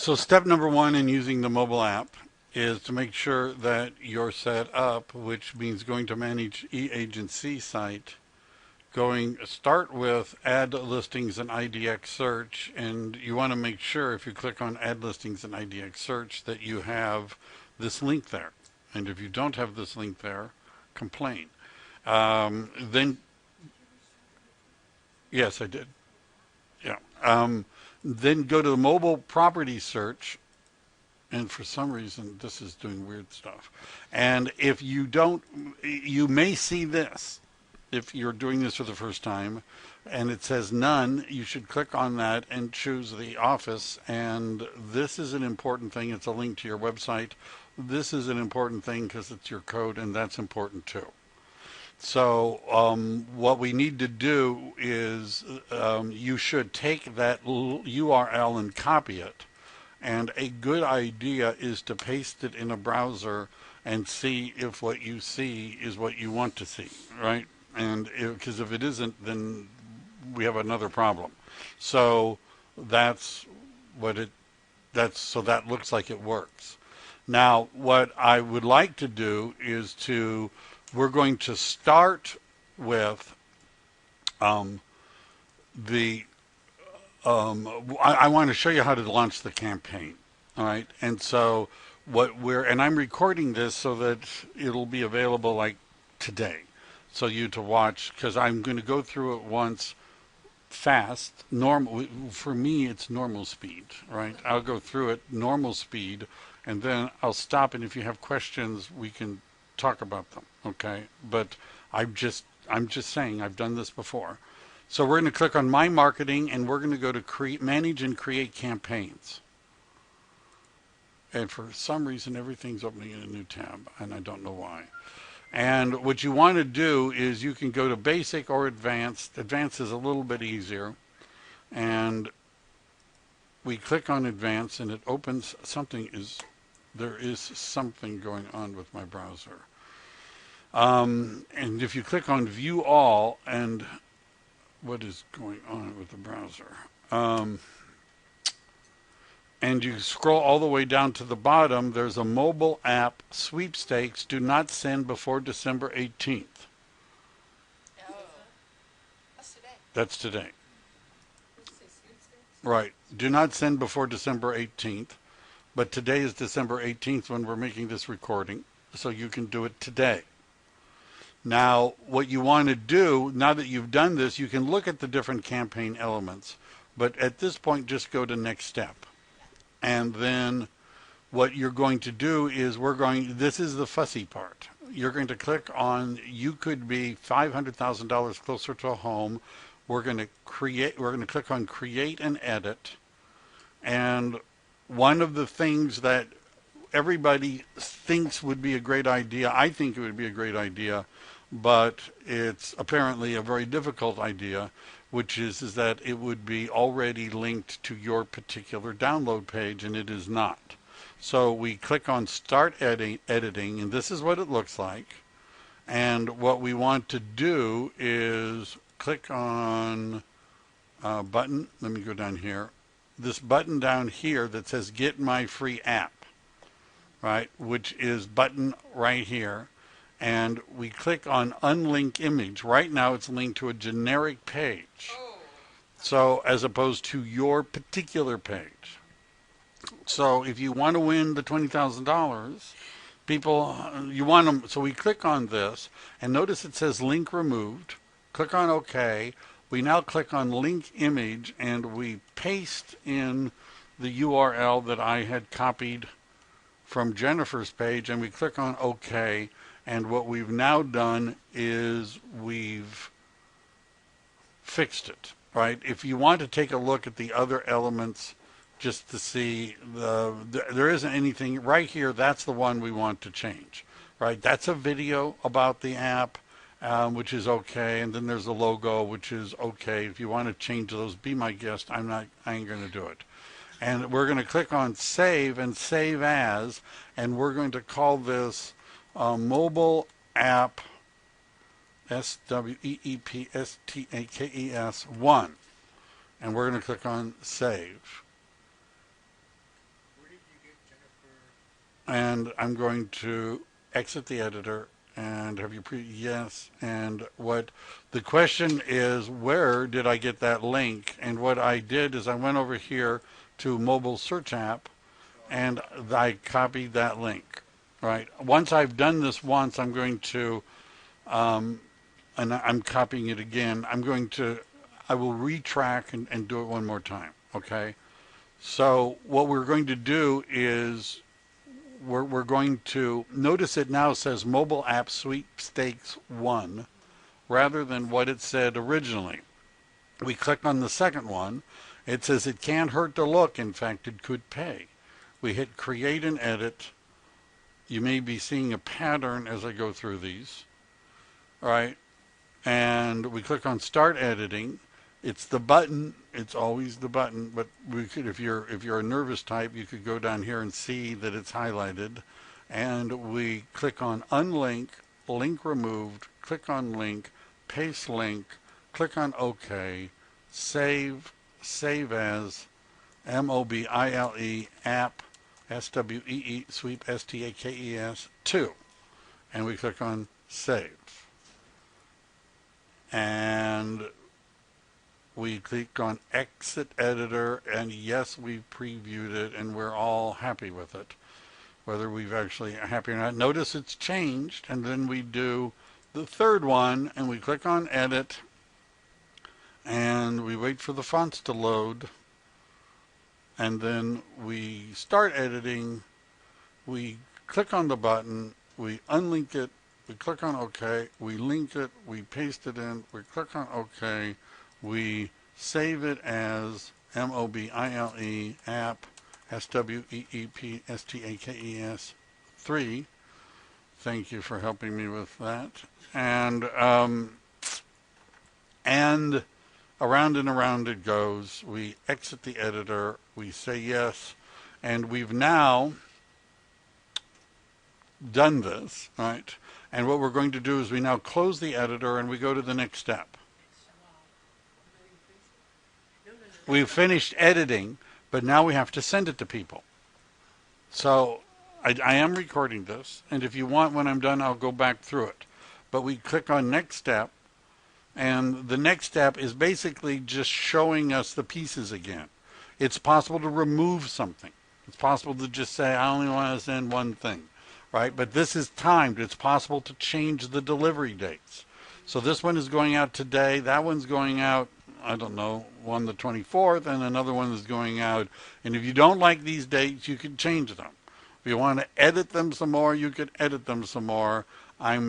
So step number one in using the mobile app is to make sure that you're set up, which means going to manage e-agency site, start with add listings and IDX search, and you want to make sure if you click on add listings and IDX search that you have this link there. And if you don't have this link there, complain. Then, yes, I did. Yeah. Then go to the mobile property search, and for some reason this is doing weird stuff. And if you don't, you may see this. If you're doing this for the first time and it says none, you should click on that and choose the office. And this is an important thing. It's a link to your website. This is an important thing because it's your code, and that's important too. So what we need to do is you should take that URL and copy it. And a good idea is to paste it in a browser and see if what you see is what you want to see, right? And because if it isn't, then we have another problem. So that's so that looks like it works. Now, what I would like to do is we're going to start with the I want to show you how to launch the campaign. All right. And so and I'm recording this so that it'll be available like today. So you to watch, because I'm going to go through it once fast. Normal, for me, it's normal speed, right? I'll go through it normal speed, and then I'll stop. And if you have questions, we can talk about them. Okay. But I'm just saying I've done this before. So we're going to click on My Marketing, and we're going to go to Manage and Create Campaigns. And for some reason, everything's opening in a new tab, and I don't know why. And what you want to do is you can go to Basic or Advanced. Advanced is a little bit easier. And we click on Advanced, and it opens there is something going on with my browser. And if you click on View All, and what is going on with the browser? And you scroll all the way down to the bottom, there's a mobile app sweepstakes. Do not send before December 18th. Oh, that's today. That's today. Right. Do not send before December 18th. But today is December 18th when we're making this recording. So you can do it today. Now, what you want to do, now that you've done this, you can look at the different campaign elements. But at this point, just go to next step. And then what you're going to do is this is the fussy part. You're going to click on, you could be $500,000 closer to a home. We're going to click on Create and Edit. And one of the things that everybody thinks would be a great idea, I think it would be a great idea, but it's apparently a very difficult idea, which is that it would be already linked to your particular download page, and it is not. So we click on Start Editing, and this is what it looks like. And what we want to do is click on a button. Let me go down here. This button down here that says Get My Free App, right, which is button right here. And we click on Unlink Image. Right now it's linked to a generic page. So as opposed to your particular page. So if you want to win the $20,000, you want them. So we click on this, and notice it says link removed. Click on OK. We now click on link image, and we paste in the URL that I had copied from Jennifer's page, and we click on OK. And what we've now done is we've fixed it, right? If you want to take a look at the other elements just to see, there isn't anything right here. That's the one we want to change, right? That's a video about the app, which is okay. And then there's a logo, which is okay. If you want to change those, be my guest. I ain't going to do it. And we're going to click on Save and Save As, and we're going to call this mobile app SWEEPSTAKES 1, and we're going to click on Save. and I'm going to exit the editor and have you yes, and what the question is, where did I get that link? And what I did is I went over here to mobile search app and I copied that link. Right. Once I've done this once, I'm going to and I'm copying it again. I will retrack and do it one more time. Okay. So what we're going to do is we're going to notice it now says mobile app sweepstakes 1 rather than what it said originally. We click on the second one. It says it can't hurt to look. In fact, it could pay. We hit create and edit. You may be seeing a pattern as I go through these. All right. And we click on start editing. It's the button. It's always the button. But we could, if you're a nervous type, you could go down here and see that it's highlighted. And we click on unlink, link removed, click on link, paste link, click on OK, save as, mobile app, SWEE, sweep, STAKES 2. And we click on save. And we click on exit editor, and yes, we've previewed it and we're all happy with it, whether we've actually happy or not. Notice it's changed, and then we do the third one and we click on edit and we wait for the fonts to load, and then we start editing. We click on the button, we unlink it, we click on OK, we link it, we paste it in, we click on OK, we save it as mobile app, SWEEP, STAKES 3. Thank you for helping me with that. And around and around it goes. We exit the editor, we say yes, and we've now done this, right? And what we're going to do is we now close the editor and we go to the next step. We've finished editing, but now we have to send it to people. So I am recording this, and if you want, when I'm done, I'll go back through it. But we click on next step, and the next step is basically just showing us the pieces again. It's possible to remove something. It's possible to just say, I only want to send one thing, right? But this is timed. It's possible to change the delivery dates. So this one is going out today. That one's going out, I don't know, on the 24th, and another one is going out. And if you don't like these dates, you can change them. If you want to edit them some more, you could edit them some more. I've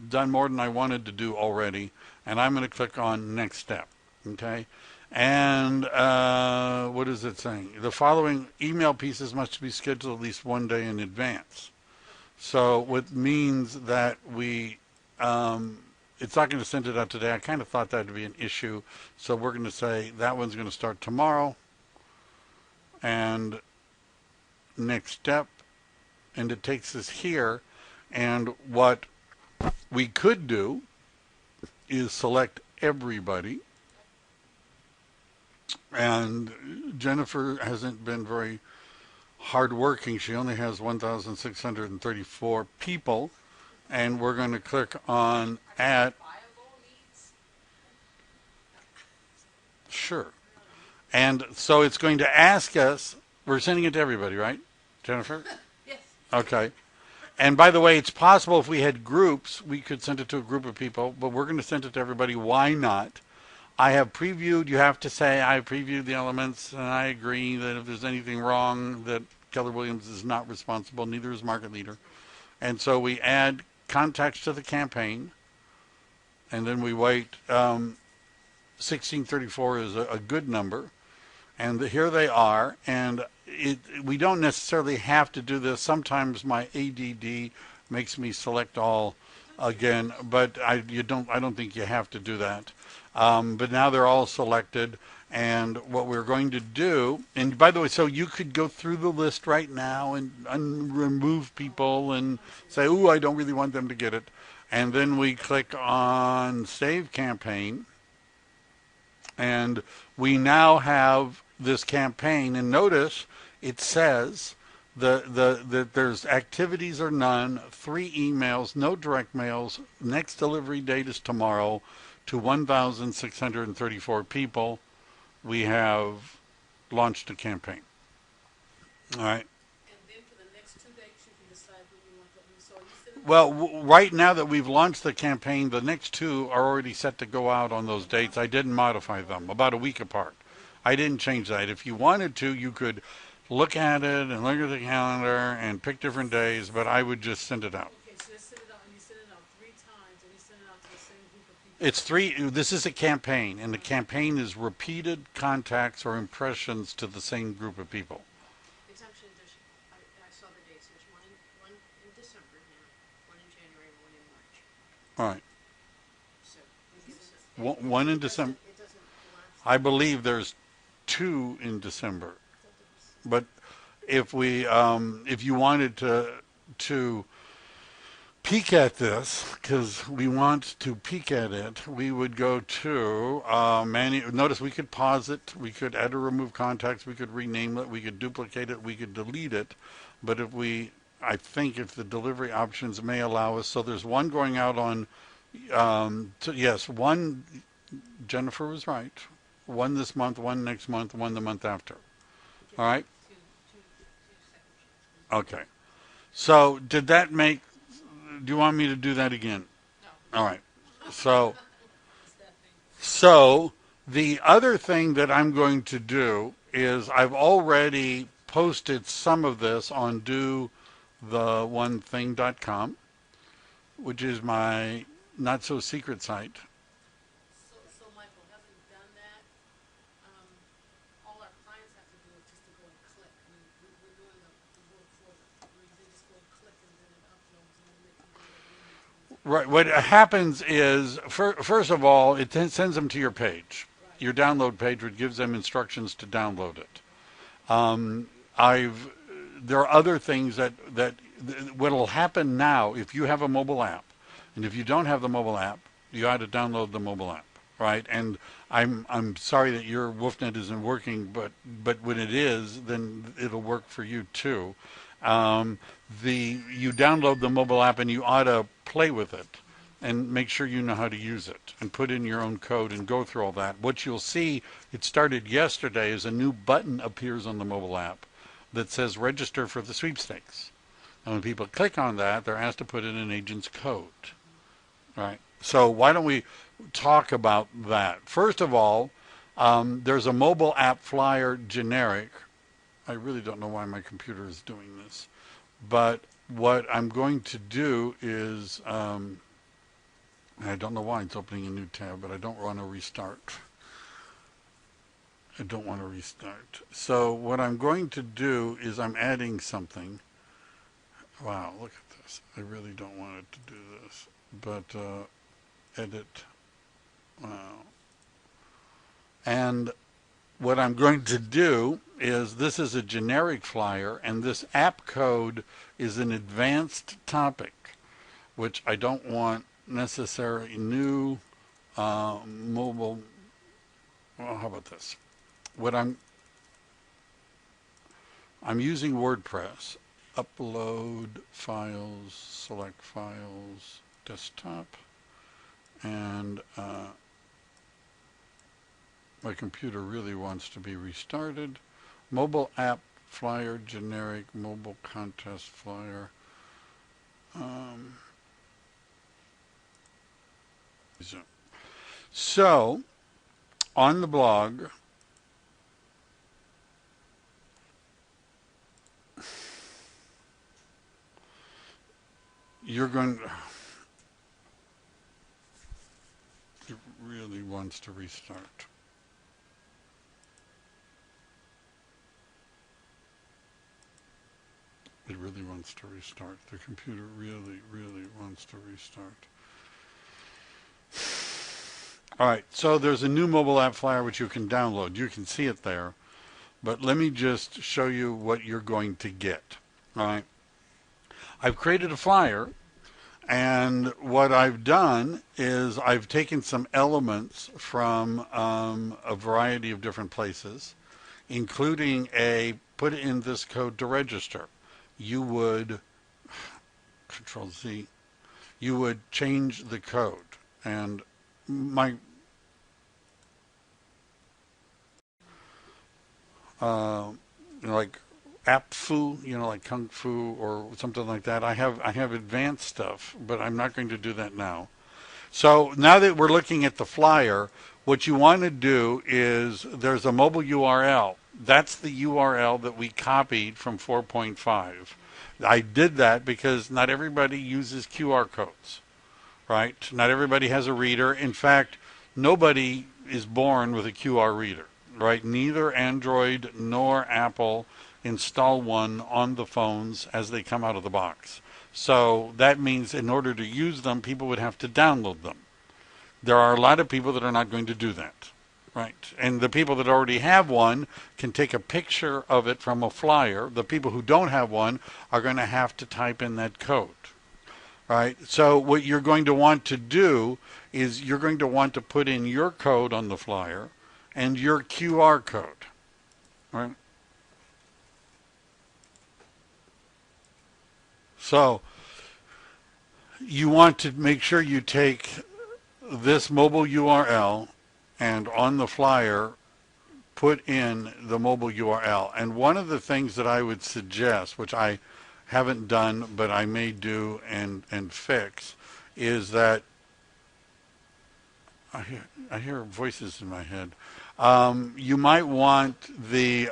done more than I wanted to do already, and I'm going to click on next step. Okay. And what is it saying? The following email pieces must be scheduled at least one day in advance. So what means that it's not going to send it out today. I kind of thought that would be an issue. So we're going to say that one's going to start tomorrow. And next step. And it takes us here. And what we could do is select everybody. And Jennifer hasn't been very hardworking. She only has 1,634 people. And we're going to click on add. Sure. And so it's going to ask us, we're sending it to everybody, right, Jennifer? Yes. Okay. And by the way, it's possible if we had groups, we could send it to a group of people, but we're going to send it to everybody. Why not? I have previewed, you have to say, I previewed the elements, and I agree that if there's anything wrong, that Keller Williams is not responsible, neither is Market Leader. And so we add contacts to the campaign, and then we wait. 1634 is a good number, and here they are. And we don't necessarily have to do this. Sometimes my ADD makes me select all again, but I don't think you have to do that. But now they're all selected, and what we're going to do, and by the way, so you could go through the list right now and remove people and say, ooh, I don't really want them to get it. And then we click on Save Campaign, and we now have this campaign. And notice it says There's activities or none, 3 emails, no direct mails. Next delivery date is tomorrow to 1,634 people. We have launched a campaign. All right. And then for the next 2 days, you can decide when you want to. So are you sending them Well, out? right now that we've launched the campaign, the next 2 are already set to go out on those dates. I didn't modify them, about a week apart. I didn't change that. If you wanted to, you could look at it and look at the calendar and pick different days, but I would just send it out. Okay, so you send it out, and you send it out 3 times, and you send it out to the same group of people. It's 3, this is a campaign, and the campaign is repeated contacts or impressions to the same group of people. Exemption edition. I saw the dates. There's one in December now, one in January, one in March. All right. So One in December. It doesn't lapse. I believe there's 2 in December. But if you wanted to peek at this, because we want to peek at it, we would go to notice we could pause it, we could add or remove contacts, we could rename it, we could duplicate it, we could delete it. But I think if the delivery options may allow us, so there's one going out on, yes, one, Jennifer was right, one this month, one next month, one the month after. All right? Two Okay. So do you want me to do that again? No. All right. So the other thing that I'm going to do is I've already posted some of this on dotheonething.com, which is my not so secret site. So Michael, having done that, all our clients have to do is just to go and click. I mean, we're doing the work for them. I mean, they just go and click, and then it uploads, and then they can do whatever they need to do. Right. What happens is, first of all, it sends them to your page, Right. your download page, which gives them instructions to download it. There are other things that what'll happen now if you have a mobile app, and if you don't have the mobile app, you ought to download the mobile app, right? And I'm sorry that your WoofNet isn't working, but when it is, then it'll work for you too. You download the mobile app and you ought to play with it and make sure you know how to use it and put in your own code and go through all that. What you'll see, it started yesterday, is a new button appears on the mobile app that says register for the sweepstakes. And when people click on that, they're asked to put in an agent's code. Right. So why don't we talk about that? First of all, there's a mobile app flyer generic. I really don't know why my computer is doing this. But what I'm going to do is, I don't know why it's opening a new tab, but I don't want to restart. I don't want to restart. So what I'm going to do is I'm adding something. Wow, look at this. I really don't want it to do this. But edit. Wow. And what I'm going to do is, this is a generic flyer, and this app code is an advanced topic, which I don't want necessarily new mobile. Well, how about this? What I'm using WordPress. Upload files, select files, desktop, and my computer really wants to be restarted. Mobile app flyer, generic mobile contest flyer. So on the blog, you're going. It really wants to restart. It really wants to restart. The computer really, really wants to restart. All right, so there's a new mobile app flyer which you can download. You can see it there. But let me just show you what you're going to get. All right. I've created a flyer, and what I've done is I've taken some elements from a variety of different places, including put in this code to register. you would Control Z. You would change the code, and my uh, like app fu, like kung fu or something like that. I have advanced stuff, but I'm not going to do that now. So now that we're looking at the flyer, what you want to do is there's a mobile URL. That's the URL that we copied from 4.5. I did that because not everybody uses QR codes, right? Not everybody has a reader. In fact, nobody is born with a QR reader, right? Neither Android nor Apple install one on the phones as they come out of the box. So that means in order to use them, people would have to download them. There are a lot of people that are not going to do that, right? And the people that already have one can take a picture of it from a flyer. The people who don't have one are going to have to type in that code, right? So what you're going to want to do is you're going to want to put in your code on the flyer and your QR code, right? So you want to make sure you take this mobile URL and on the flyer put in the mobile URL. And one of the things that I would suggest, which I haven't done but I may do and fix, is that I hear voices in my head. You might want the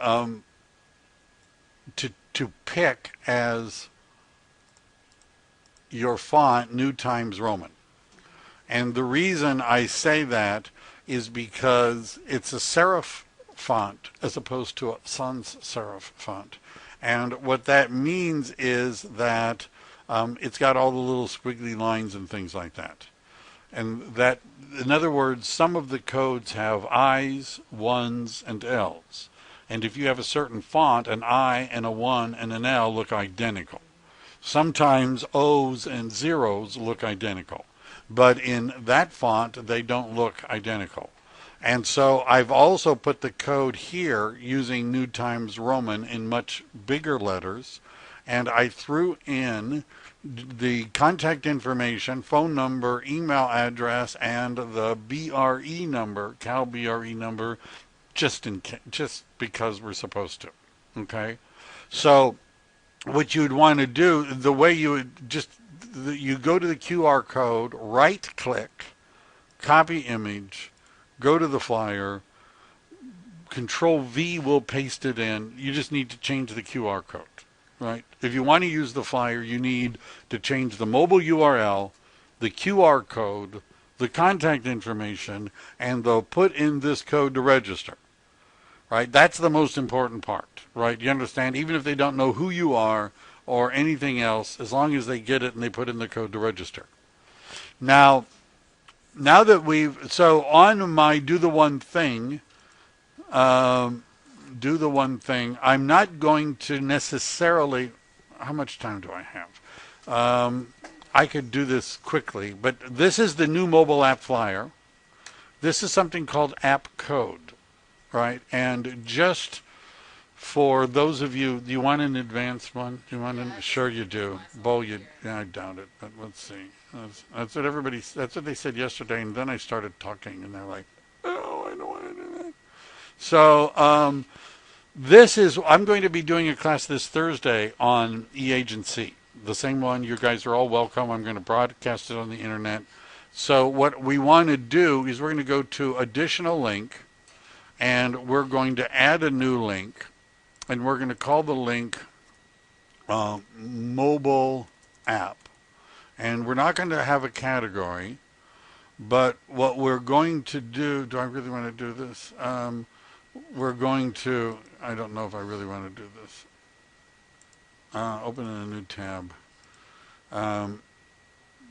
to pick as your font New Times Roman. And the reason I say that is because it's a serif font as opposed to a sans serif font. And what that means is that it's got all the little squiggly lines and things like that. And that, in other words, some of the codes have I's, ones, and L's. And if you have a certain font, an I and a one and an L look identical. Sometimes O's and zeros look identical. But in that font, they don't look identical. And so I've also put the code here using New Times Roman in much bigger letters. And I threw in the contact information, phone number, email address, and the BRE number, Cal BRE number, just because we're supposed to. Okay? So what you'd want to do, the way you would you go to the QR code, right click, copy image, go to the flyer, Control V will paste it in. You just need to change the QR code, right? If you want to use the flyer, you need to change the mobile URL, the QR code, the contact information, and they'll put in this code to register, right? That's the most important part, right? You understand? Even if they don't know who you are or anything else, as long as they get it and they put in the code to register. Now that so on my do the one thing, I'm not going to necessarily, how much time do I have? I could do this quickly, but this is the new mobile app flyer. This is something called app code, right? And just for those of you, do you want an advanced one? Do you want an? Sure you do. Bo, I doubt it, but let's see. That's what they said yesterday, and then I started talking, and they're like, oh, I don't want to do that. So I'm going to be doing a class this Thursday on e-agency. The same one. You guys are all welcome. I'm going to broadcast it on the internet. So what we want to do is we're going to go to additional link, and we're going to add a new link, and we're going to call the link mobile app. And we're not going to have a category, but what we're going to do I really want to do this? We're going to, I don't know if I really want to do this. Open in a new tab.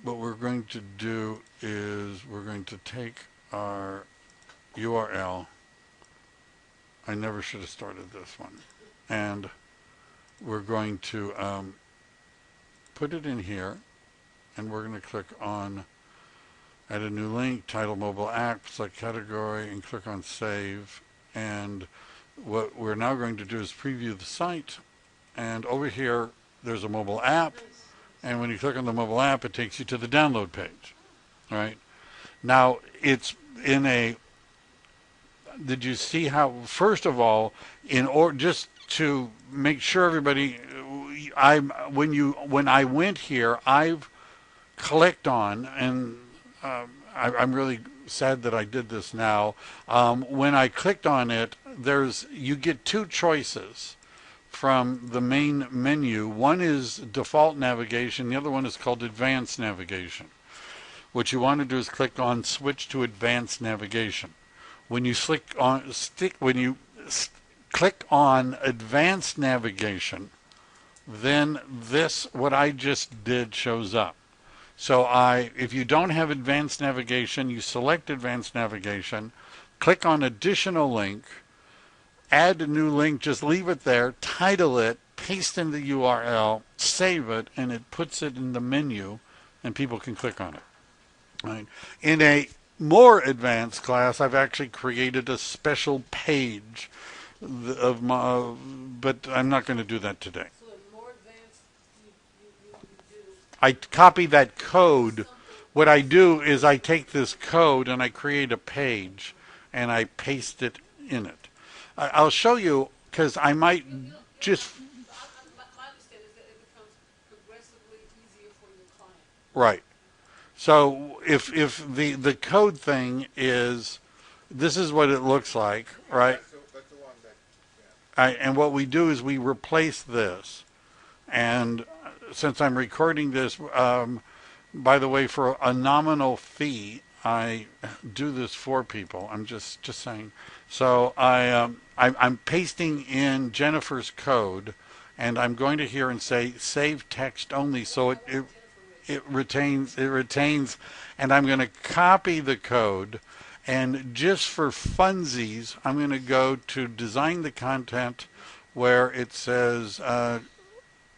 What we're going to do is we're going to take our URL. I never should have started this one. And we're going to put it in here, and we're going to click on add a new link, title mobile app, select category, and click on save. And what we're now going to do is preview the site. And over here, there's a mobile app, Nice. and when you click on the mobile app, it takes you to the download page. Right now, it's in a. Did you see how? First of all, in or just to make sure everybody, when I went here, I've clicked on, and I'm really sad that I did this now. When I clicked on it, you get two choices from the main menu. One is default navigation. The other one is called advanced navigation. What you want to do is click on switch to advanced navigation. When you click on advanced navigation, then this what I just did shows up. So if you don't have advanced navigation, you select advanced navigation, click on additional link, add a new link, just leave it there, title it, paste in the URL, save it, and it puts it in the menu, and people can click on it. Right. In a more advanced class, I've actually created a special page of my, but I'm not going to do that today. So the more advanced you do, I copy that code. something, What I do is I take this code and I create a page and I paste it in it. I'll show you because I might just my understanding is that it becomes progressively easier for your client. right. So if the code thing is this is what it looks like, right? That's the one that, yeah. And what we do is we replace this. And since I'm recording this, by the way, for a nominal fee, I do this for people. I'm just saying. So I'm pasting in Jennifer's code, and I'm going to here and say save text only, so it retains, and I'm going to copy the code. And just for funsies, I'm going to go to design the content where it says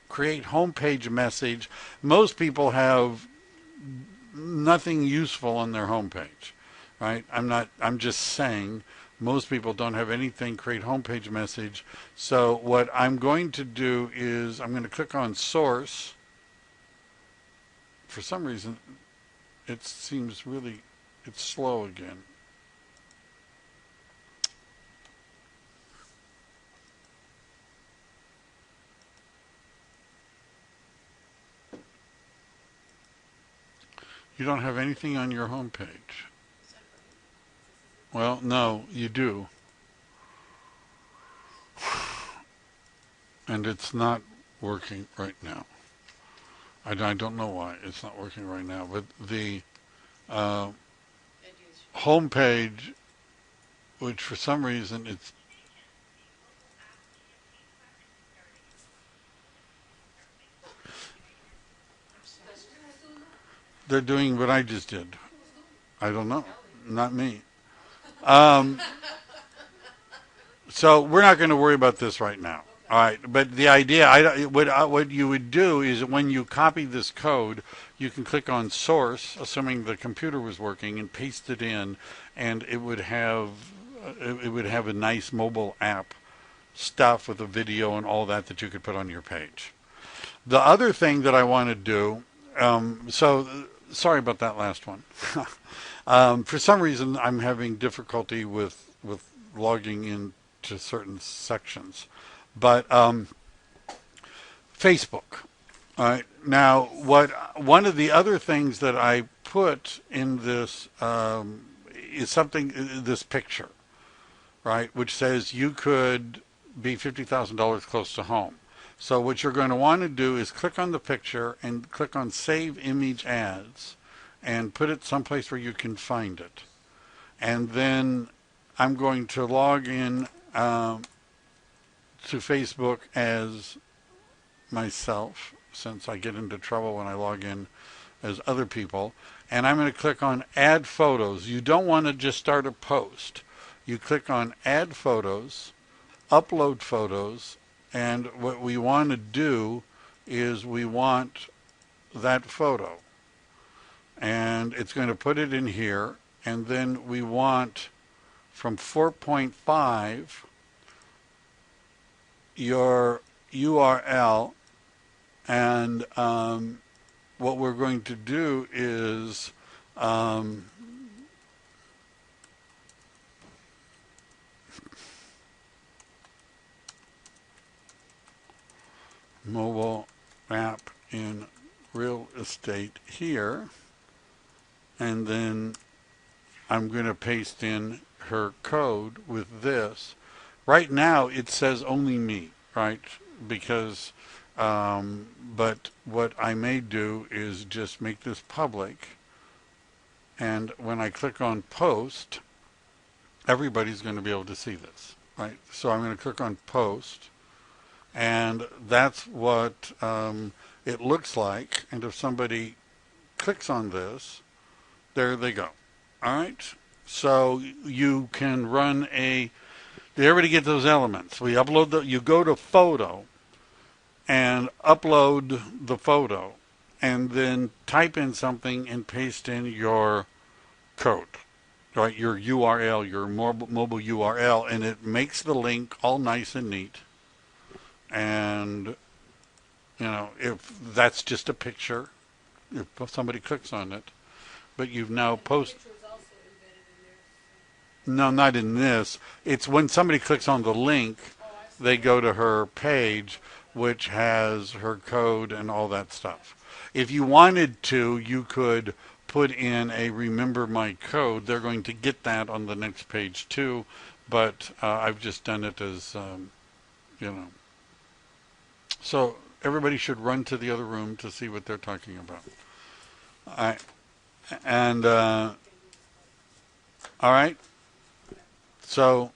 create homepage message. Most people have nothing useful on their homepage, right? I'm just saying most people don't have anything create homepage message. So what I'm going to do is I'm going to click on source. For some reason, it seems really, it's slow again. You don't have anything on your homepage. Well, no, you do. And it's not working right now. I don't know why it's not working right now, but the homepage, which for some reason it's they're doing what I just did. I don't know, not me. Um, so we're not going to worry about this right now. All right, but the idea, what you would do is when you copy this code, you can click on source, assuming the computer was working, and paste it in, and it would have a nice mobile app stuff with a video and all that you could put on your page. The other thing that I want to do, sorry about that last one. For some reason, I'm having difficulty with logging into certain sections. But Facebook. All right. Now, one of the other things that I put in this is this picture, right, which says you could be $50,000 close to home. So what you're going to want to do is click on the picture and click on Save Image As and put it someplace where you can find it. And then I'm going to log in to Facebook as myself, since I get into trouble when I log in as other people. And I'm going to click on Add Photos. You don't want to just start a post. You click on Add Photos, Upload Photos, and what we want to do is we want that photo. And it's going to put it in here. And then we want from 4.5 your URL And what we're going to do is mobile app in real estate here, and then I'm going to paste in her code with this. Right now it says only me, right? Because, but what I may do is just make this public, and when I click on post, everybody's going to be able to see this, right? So I'm going to click on post, and that's what it looks like. And if somebody clicks on this, there they go. All right. So you can run a. Did everybody get those elements? We upload the. You go to photo and upload the photo, and then type in something and paste in your code, right? Your URL, your mobile URL, and it makes the link all nice and neat. And if that's just a picture, if somebody clicks on it, but you've now posted. Picture is also embedded in there. No, not in this. It's when somebody clicks on the link, Oh, I see. they go to her page, which has her code and all that stuff. If you wanted to, you could put in a remember my code. They're going to get that on the next page too, but I've just done it as, you know. So everybody should run to the other room to see what they're talking about. And all right. So